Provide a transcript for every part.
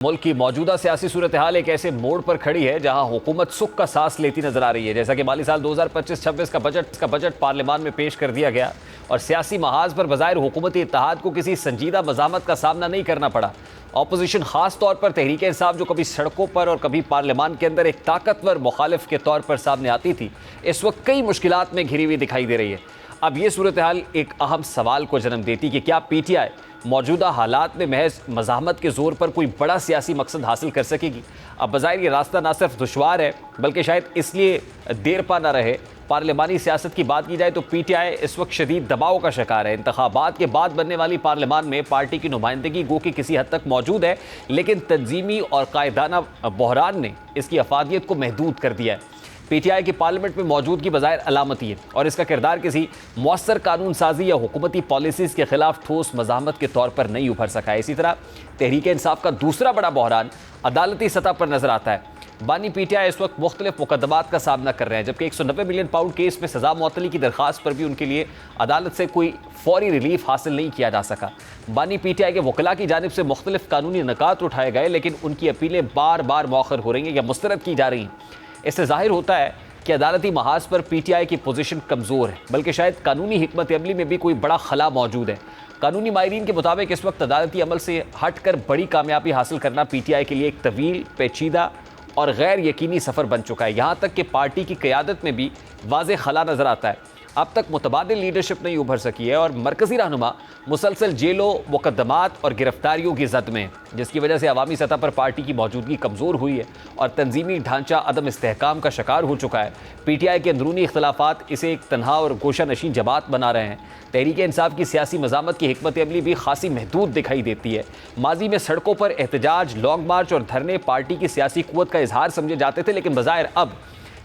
मुल्क की मौजूदा सियासी सूरत हाल एक ऐसे मोड़ पर खड़ी है जहां हुकूमत सुख का सांस लेती नजर आ रही है। जैसा कि माली साल 2025-26 का बजट पार्लियामान में पेश कर दिया गया और सियासी महाज पर बज़ाहिर हुकूमती इत्तेहाद को किसी संजीदा मज़ामत का सामना नहीं करना पड़ा। ऑपोजिशन खास तौर पर तहरीक इंसाफ, जो कभी सड़कों पर और कभी पार्लियामान के अंदर एक ताकतवर मुखालिफ के तौर पर सामने आती थी, इस वक्त कई मुश्किलात में घिरी हुई दिखाई दे रही है। अब ये सूरत हाल एक अहम सवाल को जन्म देती कि क्या PTI मौजूदा हालात में महज मज़ाहमत के ज़ोर पर कोई बड़ा सियासी मकसद हासिल कर सकेगी। अब बज़ाहिर ये रास्ता ना सिर्फ दुश्वार है बल्कि शायद इसलिए देर पा ना रहे। पार्लियामानी सियासत की बात की जाए तो PTI इस वक्त शदीद दबाव का शिकार है। इंतखाबात के बाद बनने वाली पार्लियामान में पार्टी की नुमाइंदगी गो कि किसी हद तक मौजूद है, लेकिन तंजीमी और कायदाना बहरान ने इसकी अफादियत को महदूद कर दिया है। PTI की पार्लियामेंट में मौजूदगी बज़ाहिर अलामती है और इसका किरदार किसी मौसर कानून साजी या हुकूमती पॉलिसीज़ के खिलाफ ठोस मज़ाहमत के तौर पर नहीं उभर सका है। इसी तरह तहरीक इंसाफ का दूसरा बड़ा बहरान अदालती सतह पर नजर आता है। बानी PTI इस वक्त मुख्तलिफ मुकदमात का सामना कर रहे हैं, जबकि 190 मिलियन पाउंड केस में सज़ा मुअत्तली की दरख्वास्त पर भी उनके लिए अदालत से कोई फौरी रिलीफ हासिल नहीं किया जा सका। बानी PTI के वकला की जानिब से मुख्तलिफ कानूनी निकात उठाए गए, लेकिन उनकी अपीलें बार बार मौखर हो रही हैं या मुस्तरद की जा रही हैं। इससे जाहिर होता है कि अदालती महाज पर PTI की पोजीशन कमज़ोर है, बल्कि शायद कानूनी हिकमत अमली में भी कोई बड़ा खला मौजूद है। कानूनी माहिरीन के मुताबिक इस वक्त अदालती अमल से हटकर बड़ी कामयाबी हासिल करना PTI के लिए एक तवील, पेचीदा और गैर यकीनी सफ़र बन चुका है। यहाँ तक कि पार्टी की क़यादत में भी वाज़ेह खला नज़र आता है। अब तक मुतबादिल लीडरशिप नहीं उभर सकी है और मरकज़ी रहनुमा मुसलसल जेलों, मुकदमात और गिरफ्तारियों की जद में है, जिसकी वजह से अवामी सतह पर पार्टी की मौजूदगी कमज़ोर हुई है और तंजीमी ढांचा अदम इस्तेहकाम का शिकार हो चुका है। PTI के अंदरूनी इख्तलाफात इसे एक तनहा और गोशा नशीन जमात बना रहे हैं। तहरीक इंसाफ की सियासी मज़ामत की हिकमत अमली भी खासी महदूद दिखाई देती है। माजी में सड़कों पर एहतजाज, लॉन्ग मार्च और धरने पार्टी की सियासी क़ुव्वत का इजहार समझे जाते थे, लेकिन बज़ाहिर अब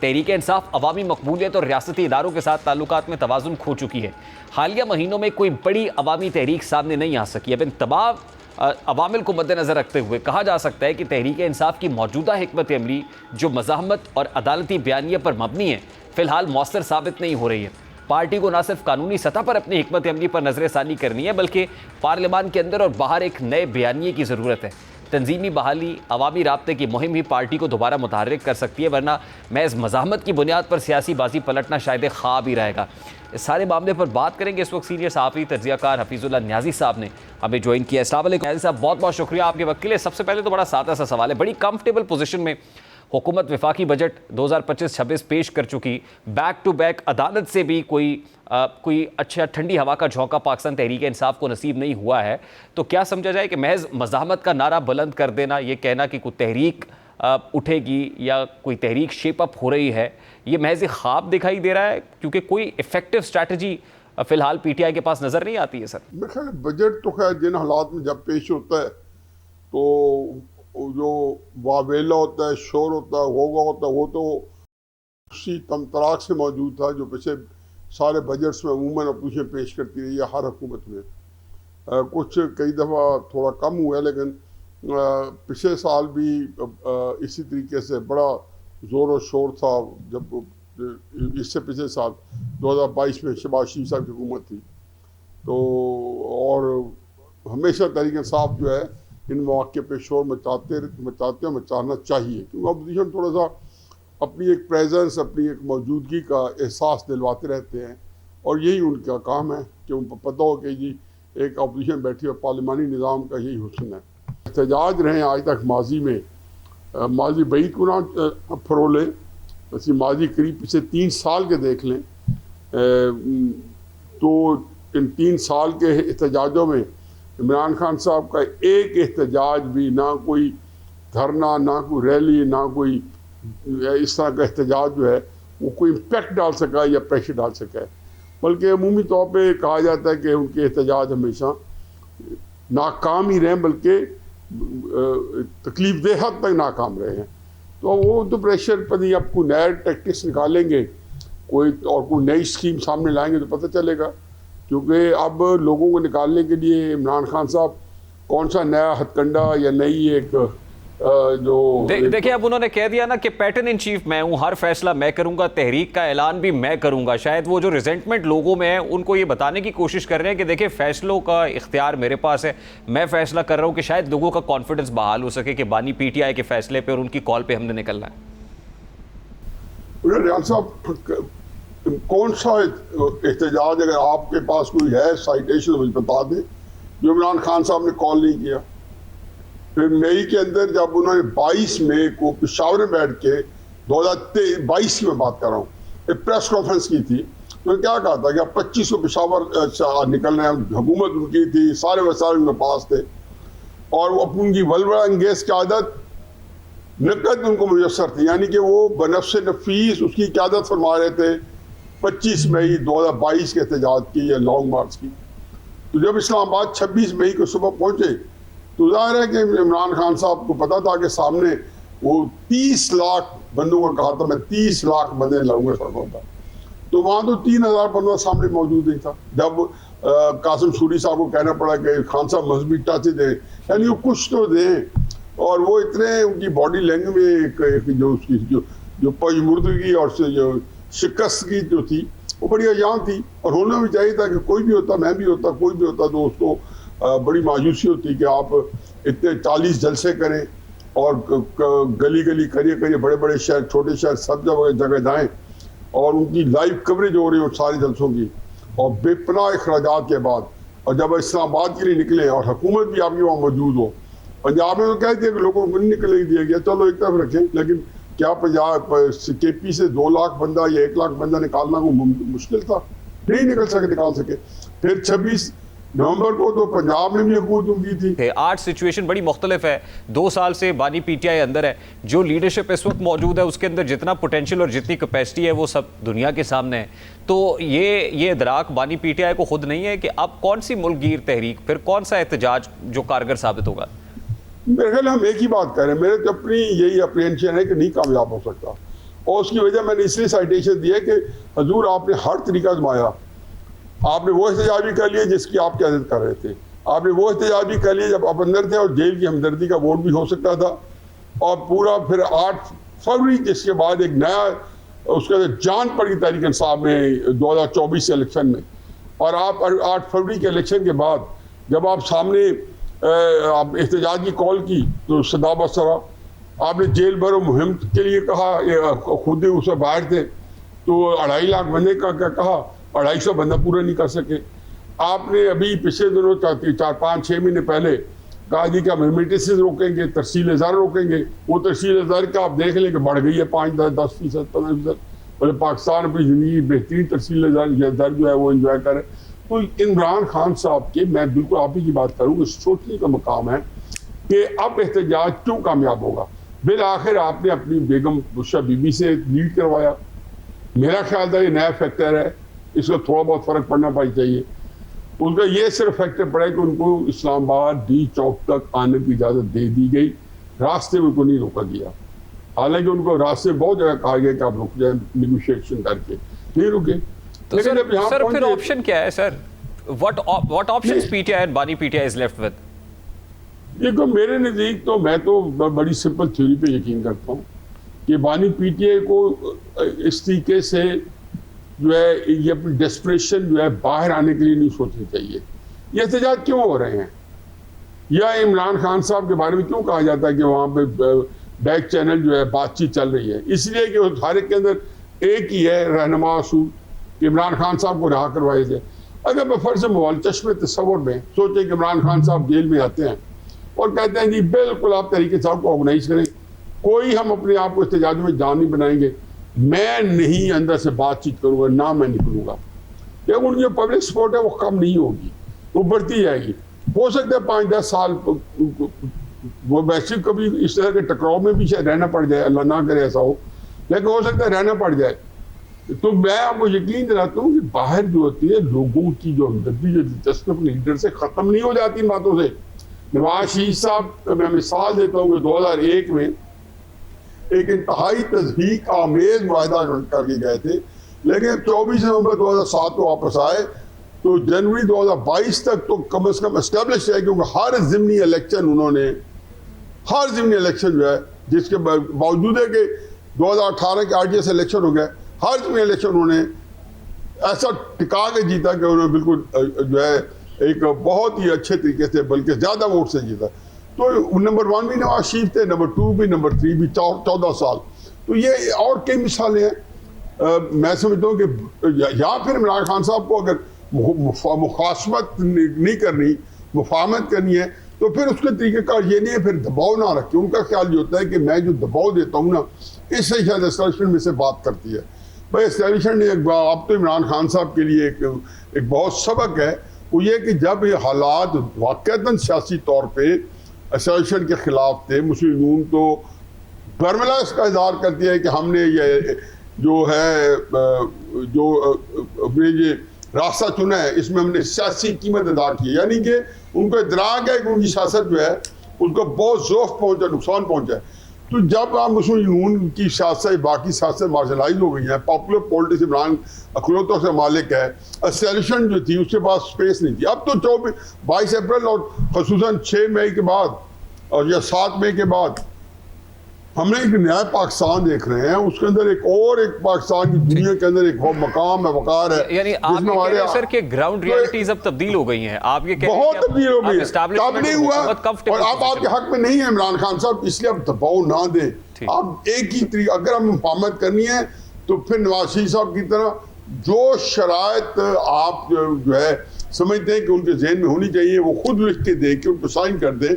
तहरीक इंसाफ अवामी मकबूलियत और रियासती इदारों के साथ ताल्लुकात में तवाज़ुन खो चुकी है। हालिया महीनों में कोई बड़ी अवामी तहरीक सामने नहीं आ सकी। अब इन तमाम अवामिल को मद्देनज़र रखते हुए कहा जा सकता है कि तहरीक इंसाफ की मौजूदा हिकमत अमली, जो मज़ाहमत और अदालती बयानिए पर मबनी है, फ़िलहाल मौसर साबित नहीं हो रही है। पार्टी को न सिर्फ कानूनी सतह पर अपनी हिकमत अमली पर नज़रसानी करनी है, बल्कि पार्लियामान के अंदर और बाहर एक नए बयानिए की ज़रूरत है। तंजीमी बहाली, अवामी राब्ते की मुहिम ही पार्टी को दोबारा मुतहर्रिक कर सकती है, वरना महज मज़ाहमत की बुनियाद पर सियासी बाजी पलटना शायद ख्वाब ही रहेगा। इस सारे मामले पर बात करेंगे। इस वक्त सीनियर सहाफ़ी तज्ज़ियाकार हफीज़ुल्लाह न्याज़ी साहब ने हमें ज्वाइन किया। अस्सलाम वालेकुम न्याज़ी साहब, बहुत बहुत शुक्रिया आपके वक्त के लिए। सबसे पहले तो बड़ा सादा सा सवाल है, बड़ी कंफर्टेबल पोजीशन में हुकूमत वफाकी बजट 2025-26 पेश कर चुकी, बैक टू बैक अदालत से भी कोई अच्छा ठंडी हवा का झोंका पाकिस्तान तहरीक इंसाफ को नसीब नहीं हुआ है, तो क्या समझा जाए कि महज मज़ाहमत का नारा बुलंद कर देना, ये कहना कि कोई तहरीक उठेगी या कोई तहरीक शेप अप हो रही है, ये महज एक ख्वाब दिखाई दे रहा है, क्योंकि कोई इफेक्टिव स्ट्रैटेजी फ़िलहाल PTI के पास नज़र नहीं आती है? सर, मैं खैर बजट तो खैर जिन हालात में जब पेश होता है तो जो वावेला होता है, शोर होता है, होगा होता है, वो तो उसी तमतराक से मौजूद था जो पिछले सारे बजट्स में अमूमन अपोजिशन पेश करती रही है हर हुकूमत में। कुछ कई दफ़ा थोड़ा कम हुआ है, लेकिन पिछले साल भी इसी तरीके से बड़ा ज़ोर और शोर था जब इससे पिछले साल 2022 में शहबाज शरीफ साहब की हुकूमत थी। तो और हमेशा तहरीक इंसाफ जो है इन मौके पे शोर मचाना चाहिए, क्योंकि अपोजिशन थोड़ा सा अपनी एक प्रेजेंस, अपनी एक मौजूदगी का एहसास दिलवाते रहते हैं और यही उनका काम है कि उनको पता हो कि जी एक अपोजिशन बैठी है, पार्लिमानी निज़ाम का यही हुस्न है। एहतजाज रहे आज तक माजी में, माजी बईद को ना फरोलें, वैसे माजी करीब पिछले 3 साल के देख लें, तो इन 3 साल के एहतजाजों में इमरान खान साहब का एक एहतजाज भी, ना कोई धरना, ना कोई रैली, ना कोई इस तरह का एहतजाज जो है वो कोई इम्पैक्ट डाल सका या प्रेशर डाल सका है, बल्कि अमूमी तौर पे कहा जाता है कि उनके एहतजाज हमेशा नाकाम ही रहे, बल्कि तकलीफ देह हद तक नाकाम रहे हैं। तो वो तो प्रेशर पर नहीं, अब कोई नया टैक्टिक्स निकालेंगे, कोई और कोई नई स्कीम सामने लाएंगे तो पता चलेगा, क्योंकि अब लोगों को निकालने के लिए इमरान खान साहब कौन सा नया हथकंडा या नई एक जो देखिए अब उन्होंने कह दिया ना कि पैटर्न इन चीफ मैं हूं, हर फैसला मैं करूंगा, तहरीक का ऐलान भी मैं करूंगा। शायद वो जो रिजेंटमेंट लोगों में है उनको ये बताने की कोशिश कर रहे हैं कि देखिए फैसलों का इख्तियार मेरे पास है, मैं फैसला कर रहा हूं, कि शायद लोगों का कॉन्फिडेंस बहाल हो सके कि बानी पीटीआई के फैसले पे और उनकी कॉल पे हमने निकलना है। रियाज साहब, कौन सा एहतजाज अगर आपके पास कोई है साइटेशन मुझे बता दें जो इमरान खान साहब ने कॉल नहीं किया। फिर मई के अंदर जब उन्होंने 22 मई को पेशावर में बैठ के 2022 की मैं बात कर रहा हूँ, एक प्रेस कॉन्फ्रेंस की थी, तो क्या कहा था कि 25 को पेशावर निकलने, हुकूमत उनकी थी, सारे वसाइल उनके पास थे और वो उनकी वल्वला अंगेज की आदत नकद उनको मुयसर थी, यानी कि वो बनफ्स नफीस उसकी क़यादत फरमा रहे थे 25 मई 2022 के एहतजाज की या लॉन्ग मार्च की। तो जब इस्लामाबाद 26 मई को सुबह पहुंचे तो जाहिर है कि इमरान खान साहब को पता था कि सामने वो 30 लाख बंदों को कहा था मैं 30 लाख बंदे लाऊंगा सड़कों पर, तो वहाँ तो 3000 बंदा सामने मौजूद नहीं था। जब कासिम सूरी साहब को कहना पड़ा कि खान साहब मजहबी टच दें, यानी वो कुछ तो दें, और वो इतने उनकी बॉडी लैंग्वेज में जो उसकी जो पजमुर्दगी और जो शिकस्त की जो थी वो बड़ी अजान थी, और होना भी चाहिए था कि कोई भी होता, मैं भी होता, कोई भी होता तो उसको बड़ी मायूसी होती कि आप इतने 40 जलसे करें और गली गली करिए बड़े बड़े शहर, छोटे शहर, सब जगह जाएं और उनकी लाइव कवरेज हो रही हो सारे जलसों की, और बेपनाह अखराजात के बाद, और जब इस्लामाबाद के लिए निकले और हुकूमत भी आपकी वहाँ मौजूद हो। पंजाब में तो कह दिया कि लोगों को नहीं निकलने दिया गया, चलो एक तरफ रखें, लेकिन क्या पंजाब केपी से 2 लाख बंदा या 1 लाख बंदा निकालना वो मुश्किल था, नहीं निकाल सके। फिर 26 नवंबर को तो पंजाब में भी हुकूमत उनकी थी। आज सिचुएशन बड़ी मुख्तलिफ है, 2 साल से बानी पीटीआई अंदर है, जो लीडरशिप इस वक्त मौजूद है उसके अंदर जितना पोटेंशियल और जितनी कैपेसिटी है वो सब दुनिया के सामने है। तो ये इदराक बानी पीटीआई को खुद नहीं है कि अब कौन सी मुल्कगीर तहरीक, फिर कौन सा एहतजाज जो कारगर साबित होगा। मेरे ख्याल हम एक ही बात कर रहे हैं, मेरे तो अपनी यही अप्रीहेंशन है कि नहीं कामयाब हो सकता, और उसकी वजह मैंने इसलिए साइटेशन दी है कि हजूर आपने हर तरीका आजमाया। आपने वो एहतजाज भी कर लिया जिसकी आप क़यादत कर रहे थे, आपने वो एहतजाज भी कर लिया जब आप अंदर थे और जेल की हमदर्दी का वोट भी हो सकता था, और पूरा फिर 8 फरवरी जिसके बाद एक नया उसका जान पड़ी तहरीक इंसाफ में 2024 के इलेक्शन में, और आप 8 फरवरी के इलेक्शन के बाद जब आप सामने आप एहतजाज की कॉल की तो सदा बसरा आपने जेल भरो मुहिम के लिए कहा, खुद ही उससे बाहर थे, तो 2.5 लाख बंदे का कहा, 250 बंदा पूरा नहीं कर सके। आपने अभी पिछले दिनों 4-5-6 महीने पहले कहा जी कि हम रेमिटेंसेस रोकेंगे, तरसील ज़र रोकेंगे, वो तरसील ज़र का आप देख लें कि बढ़ गई है 5-10%, 15%। बोले पाकिस्तान अपनी ज़िंदगी बेहतरीन तरसील ज़र जो है वो इंजॉय करे। तो इमरान खान साहब के, मैं बिल्कुल आप ही की बात करूँ, सोचने का मकाम है कि अब एहतजाज क्यों कामयाब होगा। बिल आखिर आपने अपनी बेगम बुशरा बीबी से लीड करवाया, मेरा ख्याल था ये नया फैक्टर है, इसका थोड़ा बहुत फ़र्क पड़ना चाहिए। उनका ये सिर्फ फैक्टर पड़ा कि उनको इस्लामाबाद डी चौक तक आने की इजाज़त दे दी गई, रास्ते में उनको नहीं रोका गया। हालांकि उनको रास्ते बहुत जगह कहा गया कि आप रुक जाए निगोशिएशन करके, नहीं रुके। तो सर फिर ऑप्शन क्या है sir? What options PTI and बानी पीटीआई इज लेफ्ट विद? देखो मेरे नज़दीक तो मैं तो बड़ी सिंपल थ्योरी पे यकीन करता हूँ कि बानी पीटीआई को इस तरीके से जो है ये अपनी डेस्परेशन जो है बाहर आने के लिए नहीं सोचनी चाहिए। ये एहतजाज क्यों हो रहे हैं, या इमरान खान साहब के बारे में क्यों कहा जाता है कि वहाँ पे बैक चैनल जो है बातचीत चल रही है? इसलिए कि हर एक के अंदर एक ही है रहनुमा असूल कि इमरान खान साहब को रहा करवाए जाए। अगर मैं फर्ज मोबाइल चश्मे तस्वर में सोचे कि इमरान खान साहब जेल में आते हैं और कहते हैं जी बिल्कुल आप तरीके साहब को ऑर्गेनाइज करें, कोई हम अपने आप को एहतजाज में जान नहीं बनाएंगे, मैं नहीं अंदर से बातचीत करूँगा, ना मैं निकलूँगा, लेकिन उनकी जो पब्लिक सपोर्ट है वो कम नहीं होगी, वो बढ़ती जाएगी। हो सकता है 5-10 साल वो वैसे कभी इस तरह के टकराव में भी शायद रहना पड़ जाए, अल्लाह ना करे ऐसा हो, लेकिन हो सकता है रहना पड़ जाए। तो मैं आपको यकीन दिलाता हूँ कि बाहर जो होती है लोगों की जो हमदर्दी जो दिलचस्पी अपने लीडर से ख़त्म नहीं हो जाती इन बातों से। नवाज शरीफ साहब मैं मिसाल देता हूँ कि 2001 में एक इंतहाई तज़हीक आमेज मुआहदा करके गए थे, लेकिन 24 नवंबर 2007 को वापस आए तो जनवरी 2022 तक तो कम से कम एस्टेब्लिश है, क्योंकि हर ज़िमनी इलेक्शन उन्होंने हर ज़िमनी इलेक्शन जो है, जिसके बावजूद है कि 2018 के RTS इलेक्शन हो गए, हर ज़िमनी इलेक्शन उन्होंने ऐसा टिका के जीता कि उन्होंने बिल्कुल जो है एक बहुत ही अच्छे तरीके से, बल्कि ज़्यादा वोट से जीता। तो नंबर 1 भी नवाज शरीफ थे, नंबर 2 भी, नंबर 3 भी, 14 साल। तो ये और कई मिसालें हैं। मैं समझता हूँ कि या फिर इमरान खान साहब को अगर मुखासमत नहीं करनी, मुफाहमत करनी है, तो फिर उसके तरीक़ेकार ये नहीं है, फिर दबाव ना रखें। उनका ख्याल ये होता है कि मैं जो दबाव देता हूँ ना, इससे शायद एस्टेब्लिशमेंट में से बात करती है। भाई एस्टेब्लिशमेंट ने अब तो इमरान खान साहब के लिए एक बहुत सबक है, वो ये कि जब ये हालात वाक़तन सियासी तौर पर एस्टेब्लिशमेंट के ख़िलाफ़ थे, मुस्लिम लीग तो बरमला इसका इज़हार करती है कि हमने ये जो है जो अपने ये रास्ता चुना है, इसमें हमने सियासी कीमत अदा की है। यानी कि उनको इदराक है कि उनकी सियासत जो है उसको बहुत ज़ोफ़ पहुँचा, नुकसान पहुँचा है। तो जब आप मुस्लिम लीग की सियासत, बाकी सियासत मार्शलाइज हो गई है, पॉपुलर पॉलिटिक्स इमरान अखलौतों से मालिक है, एस्टेब्लिशमेंट जो थी उसके पास स्पेस नहीं थी। अब तो 22 अप्रैल और खसूसन 6 मई के बाद और या 7 मई के बाद हमने एक नया पाकिस्तान देख रहे हैं। उसके अंदर एक पाकिस्तान की दुनिया के अंदर एक मकाम है, वकार है। यानी आप ये कह रहे हैं सर कि ग्राउंड रियलिटीज अब तब्दील हो गई हैं। आप ये कह रहे हैं बहुत तब्दील हो गई है, तब नहीं हुआ और अब आपके हक में नहीं है इमरान खान साहब, इसलिए आप दबाव ना दें। आप एक ही तरीका, अगर हम मुफाहमत करनी है तो फिर नवाज शरीफ साहब की तरह जो शराइत आप जो है समझते हैं कि उनके जहन में होनी चाहिए, वो खुद लिख के दे के उनको साइन कर दें।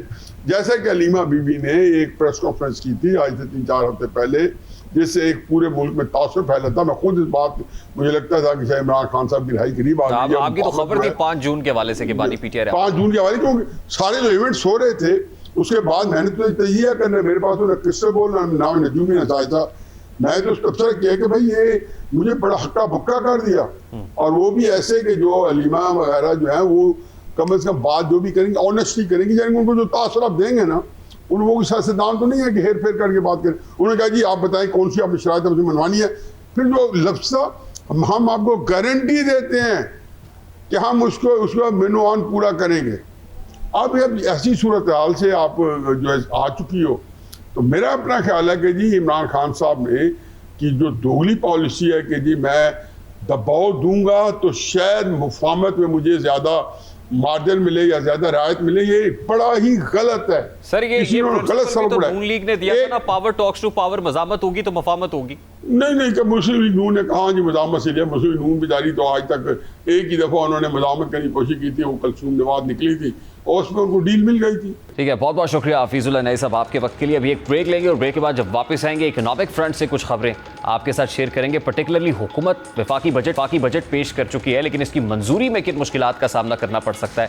जैसे कि हलीमा बीबी ने एक प्रेस कॉन्फ्रेंस की थी आज से 3-4 हफ्ते पहले, जिससे एक पूरे मुल्क में तासुर फैला था। मैं खुद इस बात, मुझे लगता था कि शायद इमरान खान साहब की रिहाई करीब आ गई है। आपकी तो खबर थी 5 जून के हवाले से कि बानी पीटीआई 5 जून के हवाले, क्योंकि सारे जो इवेंट्स हो रहे थे उसके बाद मैंने तो तजिया करना, मेरे पास तो किससे बोलना, नाम नजूमी नजायज था। मैं तो तबसरा किया कि भाई ये मुझे बड़ा हक्का बक्का कर दिया, और वो भी ऐसे कि जो हलीमा वगैरह जो है वो कम से कम बात जो भी करेंगे ऑनेस्टली करेंगे, यानी उनको जो तासर आप देंगे ना, उन लोगों की सियासतदान तो नहीं है कि हेर फेर करके बात करें। उन्होंने कहा जी आप बताएं कौन सी आपने शराइत हमसे मनवानी है। फिर जो लफ्ज़ हम आपको गारंटी देते हैं कि हम उसको मेनू ऑन पूरा करेंगे। अब ऐसी सूरत हाल से आप जो है आ चुकी हो, तो मेरा अपना ख्याल है कि जी इमरान खान साहब ने की जो दोगली पॉलिसी है कि जी मैं दबाव दूंगा तो शायद मुफाहमत में मुझे ज़्यादा मार्जिन मिले या ज्यादा राहत मिले, ये बड़ा ही गलत है सर। ये गलत सबक तो नून लीग ने दिया था ना, पावर टॉक्स टू पावर, मज़ामत होगी तो मफाहमत होगी। नहीं कि मुस्लिम लीग नून ने कहा जी मज़ामत से लिया। मुस्लिम लीग नून बेचारी तो आज तक एक ही दफ़ा उन्होंने मज़ामत करने की कोशिश की थी, वो कलसूम नवाज निकली थी और उसमें उनको डील मिल गई थी। ठीक है, बहुत बहुत शुक्रिया हफीजुल्लाह नई साहब आपके वक्त के लिए। अभी एक ब्रेक लेंगे और ब्रेक के बाद जब वापस आएंगे इकोनॉमिक फ्रंट से कुछ खबरें आपके साथ शेयर करेंगे। पर्टिकुलरली हुकूमत वफाकी बजट पेश कर चुकी है, लेकिन इसकी मंजूरी में किन मुश्किलात का सामना करना पड़ सकता है